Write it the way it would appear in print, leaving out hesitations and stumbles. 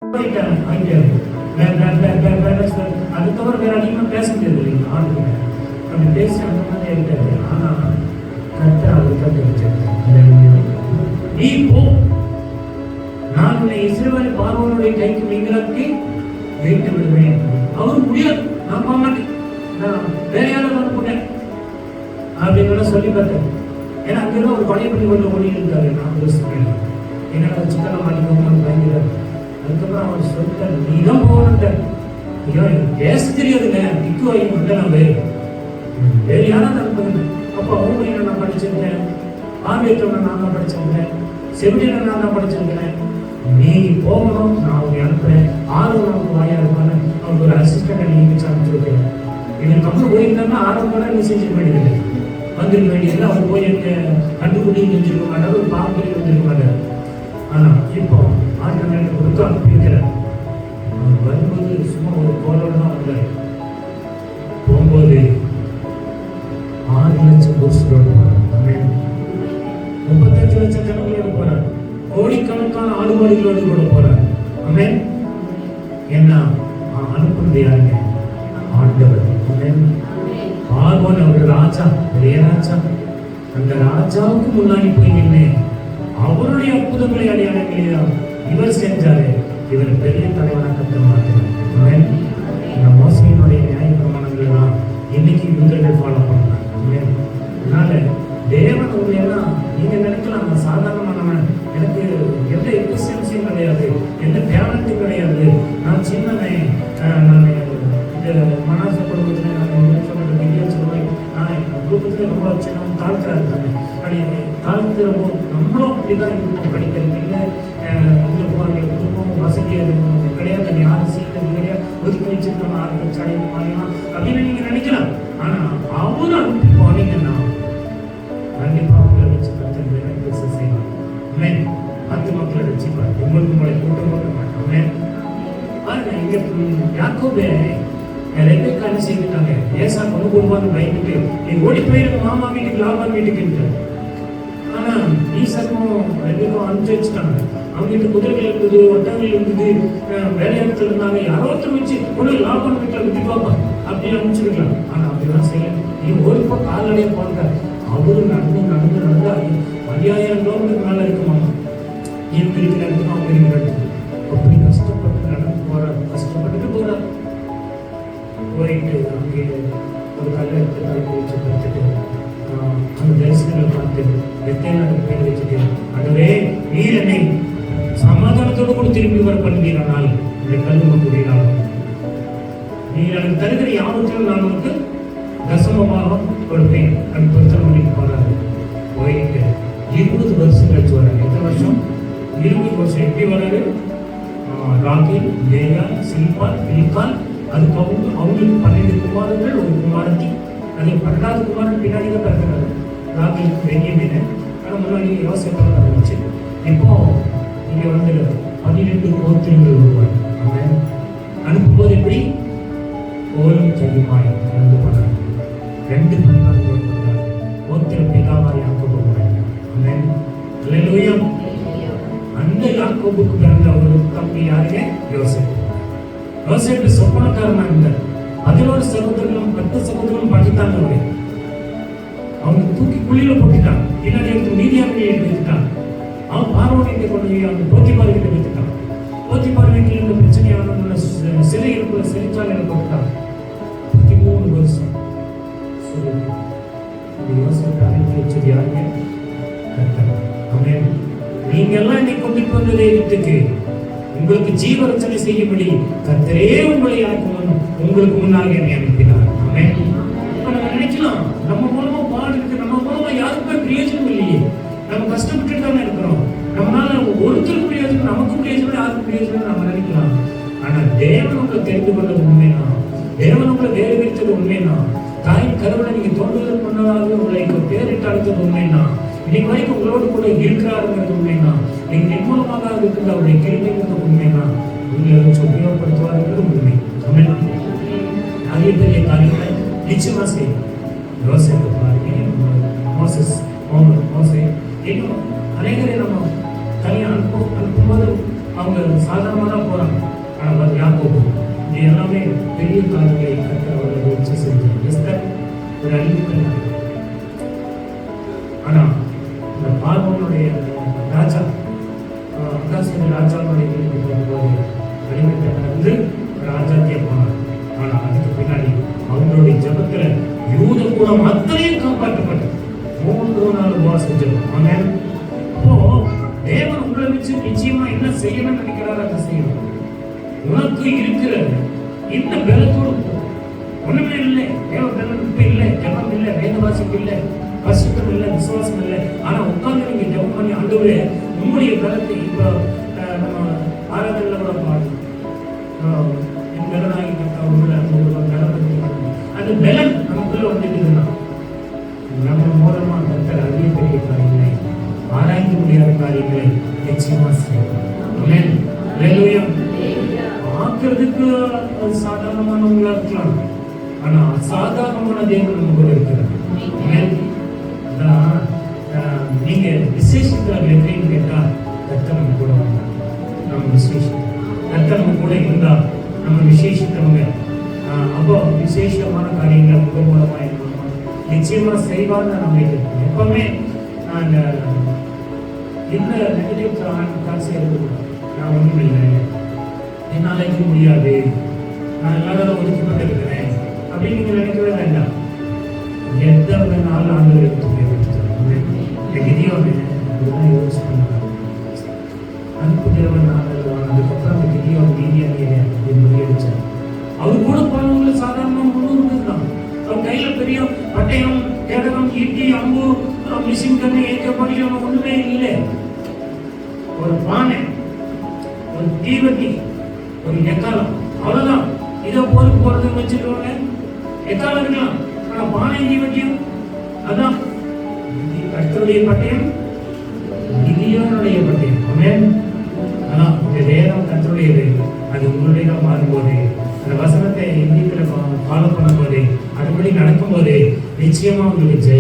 அது தவிர வேற அதிகமாக பேச முடியாது இல்லைங்களா? ஆண்டு அப்படி பேசி அந்த மாதிரி இருக்காது. ஆனால் கர்த்தர் அதுதான் தெரிஞ்சார். நீ போ, நான் உன்னை இஸ்ரவேல் பார்வோனுடைய கைக்கு நீங்களாக்கி வைத்து விடுவேன். அவரு முடியாது, நான் போக மாட்டேன், நான் வேற யாரும் அனுப்புட்டேன் அப்படின்னு சொல்லி பார்த்தேன். ஏன்னா அங்கெல்லாம் ஒரு பழைய பண்ணி கொண்டு ஓடி இருந்தாரு. நான் யோசிக்கிறேன், என்னோட சிக்கனம் மாட்டிக்கோங்கன்னு பயந்துறாரு. அதுக்கப்புறம் அவர் சொல்லிட்டார், நீ தான் போகணுன்ட்டார். ஐயோ எனக்கு பேச தெரியாதுங்க, திக்கு வாங்கி வந்தேனாவே வேறு யாராவது அனுப்புங்க. அப்போ அவங்க நான் படிச்சிருக்கேன், ஆங்கிலத்தில் நான் தான் படிச்சிருக்கேன், செவிலியில் நான் தான் படிச்சிருக்கிறேன். நீ போகணும், நான் அவங்க அனுப்புறேன். ஆர்வம் நமக்கு வாயா இருப்பான்னு அவங்க ஒரு அசிஸ்டண்டை நியமிச்சு அனுப்பிச்சிருக்கேன். இவன் கம்பெனி போயிருந்தாங்கன்னா ஆர்வம் நீ செஞ்சிருக்க வேண்டியதில்லை, வந்துருக்க வேண்டியதில்லை. அவர் போய் எனக்கு கண்டுபிடி செஞ்சிருக்க மாட்டார், ஒரு பாம்பு வந்துருக்க மாட்டார். ஆனால் இப்போ ஆண்டு எனக்கு கொடுத்து அனுப்பியிருக்கிறேன். அவர் வரும்போது சும்மா ஒரு கோலோடு தான் வந்தார். போகும்போது 6 லட்சம் புருஷரோடு போறார், 35 லட்சம் ஜனங்களோடு போறார், கோடிக்கணக்கான ஆடுமாடுகளோடு கூட போறார். ஆமென். என்ன அனுப்புறது யாருங்க? ஆண்டவர். ஆமென். பார்வோன் அவர் ராஜா, பெரிய ராஜா. அந்த ராஜாவுக்கு முன்னாடி போய் நின்று அவருடைய அற்புதங்களை அடையாளங்களே இவர் செஞ்சாரு. இவர் பெரிய தலைவனாக கத்த மாட்டார். இந்த மோசையினுடைய நியாய பிரமாணங்கள் தான் இன்னைக்கு யூதர்கள் ஃபாலோ பண்றாங்க. அதனால தேவன் உண்மையா நீங்க நினைக்கலாம், நான் சாதாரணமானவன், எனக்கு எந்த எஃபிஷியன்சியும் கிடையாது, எந்த டேலண்ட்டும் கிடையாது, நான் சின்னவன், நான் இந்த மனச குடும்பத்தில் நான் சொல்லுவேன், நான் குடும்பத்தில் ரொம்ப சின்ன தாழ்த்தா இருக்காங்க. அப்படி தாழ்த்துறப்போ நம்மளும் அப்படிதான் இருக்கும். படிக்கிறது இல்லை, குடும்பம் வசதியாக இருக்கும் கிடையாது, யாரும் சீக்கிரம் கிடையாது, ஒதுக்கி வச்சிருக்கோம் ஆரம்பிச்சாலையும் அப்படின்னு நீங்க நினைக்கலாம். ஆனா அவரு அனுப்பி போனீங்கன்னா கண்டிப்பா அவங்களை வச்சு கருத்து செய்யலாம். 10 மக்களை வச்சுப்பாரு, உங்களுக்கு உங்களை கூட்டம் போட மாட்டோமே. பாருங்க, இங்க யாக்கோபே ரெபேக்கா என்ன செய்துட்டாங்க, ஏசா கொண்டு போடுவான்னு பயந்துட்டு நீ ஓடி போயிருக்க மாமா வீட்டுக்கு, லாபான் வீட்டுக்கு. ஆனா ஈசாக்கும் ரெபேக்காவும் அனுப்பிச்சு வச்சுட்டாங்க. அவங்ககிட்ட குதிரைகள் இருந்தது, ஒட்டங்கள் இருந்தது, வேலையாட்கள் இருந்தாங்க. யாரோ ஒருத்தர் வச்சு கொண்டு லாபான் வீட்டில் விட்டு பார்ப்பா அப்படின்னு அனுப்பிச்சிருக்கலாம். ஆனா அப்படிலாம் செய்யல. நீ ஓடிப்போ கால்நடைய போன்ற அவரு நடந்து நடந்து நடந்து 5000 கிலோமீட்டருக்கு மேல இருக்குமா ஏன் இருக்கிற இடத்துக்கு அவங்க இருக்கிறது. அப்படி கஷ்டப்பட்டு நடந்து போறாரு, கஷ்டப்பட்டுட்டு போறாரு. போயிட்டு அங்கே ஒரு கல்லை எடுத்து தலைக்கு வச்சு படுத்துட்டு அந்த தரிசனங்களை பார்த்து வெத்தையான பேர் வச்சுட்டு, அதுவே நீர் என்னை சமாதானத்தோடு கூட திரும்பி வர பண்ணுகிறானால் இந்த கல்வி கூறினார். நீர் எனக்கு தருகிற யாவற்றிலும் நான் உனக்கு தசமமாக கொடுப்பேன். அது பிரச்சனை பண்ணிட்டு போறாரு. போயிட்டு 20 வருஷம் கழிச்சு வராரு. எத்தனை வருஷம்? 20 வருஷம். எப்படி வராரு? ராகேல், லேயா, சில்பா, பில்கால், அதுக்கு அவங்களுக்கு 12 குமாரர்கள், ஒரு குமாரத்தி. அது 12வது குமாரன் பின்னாடி தான் பிறக்கிறாரு. ராகேல் பெரியமீன், ஆனால் முன்னாடி யோசிப்பாக இருந்துச்சு. இப்போ இங்கே வந்து 12 கோத்திரங்கள் உருவாரு. அவன் அனுப்பும்போது எப்படி ஓலும் செய்யுமாய் நடந்து போனார். 2 பரிமாறுகள் போனார். கோத்திர பிதாவாய் யாக்கோபு போனார். ஆமென். அல்லேலூயா. அந்த யாக்கோபுக்கு பிறந்த ஒரு தம்பி யாருங்க? யோசேப்பு. யோசேப்பு சொப்பனக்காரனா இருந்தார். 11 சகோதரர்களும் 10 சகோதரர்களும் படித்தாங்க. அவரை அவங்க தூக்கி குழியில போட்டுட்டான். பின்னாடி எடுத்து மீதியாவே எடுத்துட்டான். அவன் பார்வோனிட்ட கொண்டு போய் அவங்க போத்திபார் கிட்ட வித்துட்டான். போத்திபார் வீட்டில் இருந்த பிரச்சனையான சிலை இருக்கிற சிறைச்சாலையில போட்டுட்டான். 13 வருஷம் அனுப்பி வச்சது யாருங்க? கர்த்தர். ஆமென். நீங்க எல்லாம் இன்னைக்கு கொண்டுட்டு வந்ததே வீட்டுக்கு உங்களுக்கு ஜீவரச்சனை செய்யும்படி கர்த்தரே உங்களை உங்களுக்கு முன்னாக என்னை அனுப்பினார். ஆமென். இப்ப நம்ம நினைக்கலாம், நம்ம மூலமா பாடுறது, நம்ம மூலமா யாருக்குமே பிரயோஜனம் இல்லையே, நம்ம கஷ்டப்பட்டு தானே இருக்கிறோம், நம்மளால ஒருத்தருக்கு பிரயோஜனம், நமக்கும் பிரயோஜனம், யாருக்கும் பிரயோஜனம் நம்ம நினைக்கலாம். ஆனா தேவன் உங்களை தெரிந்து கொண்டது உண்மைனா, தேவன் உங்களை வேறு வைத்தது உண்மைனா, தாயின் கருவில நீங்க தோன்றுதல் பண்ணாத உங்களை பேரிட்டு அழைத்தது உண்மைனா, இன்னைக்கு வரைக்கும் உங்களோடு கூட இருக்கிறாருங்கிறது உண்மைனா, நீங்க நிர்மூலமாக இருக்கிறது அவருடைய கேள்விங்கிறது உண்மைனா, உங்களை வச்சு உபயோகப்படுத்துவாருங்கிறது உண்மை. அதே பெரிய காரியங்களை நிச்சயமா செய்யும். யோசேப்பு பாருங்க, மோசஸ், மோசே, இன்னும் அநேகரை நம்ம தனியாக அனுப்பும்போது அவங்க சாதாரணமாக தான் போறாங்க. பலனோடு இருக்கிற இந்த பலத்தோடு ஒண்ணுமே இல்லை, தேவ பலன் இப்ப இல்லை, ஜபம் இல்லை, வேத வாசிப்பு இல்லை, பரிசுத்தம் இல்லை, விசுவாசம் இல்லை. ஆனா உட்கார்ந்து நீங்க ஜபம் பண்ணி ஆண்டவரே உங்களுடைய பலத்தை இப்ப நம்ம ஆராதனையில கூட பாடணும், என் பலனாகி அந்த பலன் நமக்குள்ள வந்துட்டுதுன்னா நம்ம மூலமா கர்த்தர் அதிக பெரிய காரியங்களை, ஆராய்ந்து முடியாத காரியங்களை நிச்சயமா செய்யணும். பார்க்கறதுக்கு சாதாரணமானவங்களா இருக்கலாம், ஆனா அசாதாரணமான தேவன் நம்ம கூட இருக்கிறார். நீங்க விசேஷத்துல எப்படின்னு கேட்டா கர்த்தர் நம்ம கூட வந்தார், நம்ம விசேஷம் கர்த்தர் நம்ம கூட இருந்தா நம்ம விசேஷித்தவங்க. அப்போ விசேஷமான காரியங்களை உங்க மூலமா நிச்சயமா செய்வான்னு நம்பிக்கை. எப்பவுமே இந்த நெகட்டிவ் காசு இருக்கக்கூடாது. நான் ஒன்றும் இல்லை, என்னால் இருக்க முடியாது, நான் எல்லாரும் ஒதுக்கப்பட்டு இருக்கிறேன் அப்படின்னு நீங்க நினைக்கவே வேண்டாம். எந்த ஒரு நாள் ஆண்டு கிதியோன்னு யோசிச்சு பண்ணாங்க. அனுப்பு தேவன் அதுக்கப்புறம் அந்த கிதியோன் நீதியாக முறியடிச்சார். அவர் கூட போனவங்க சாதாரண 300 பேர் தான். அவர் கையில பெரிய பட்டயம், கேடகம், ஈட்டி, அம்பு, மிஷின் கண்ணு, ஏற்கப்படி ஒண்ணுமே இல்லை. ஒரு பானை, ஒரு தீவட்டி, ஒரு எக்காலம், அவ்வளவுதான். இதை போருக்கு போறதுன்னு வச்சுக்கோங்க, எக்காலம் இருக்கலாம், ஆனா பானை தீவட்டியும் அதான் கர்த்தருடைய பட்டயம், கிதியோனுடைய பட்டயம். ஆமென். ஆனா இந்த வேதம் கர்த்தருடையது, அது உங்களுடைய மாறும்போது, அந்த வசனத்தை இந்தியத்துல ஃபாலோ பண்ணும்போது, அதுபடி நடக்கும்போது நிச்சயமா உங்களுக்கு ஜெயம்.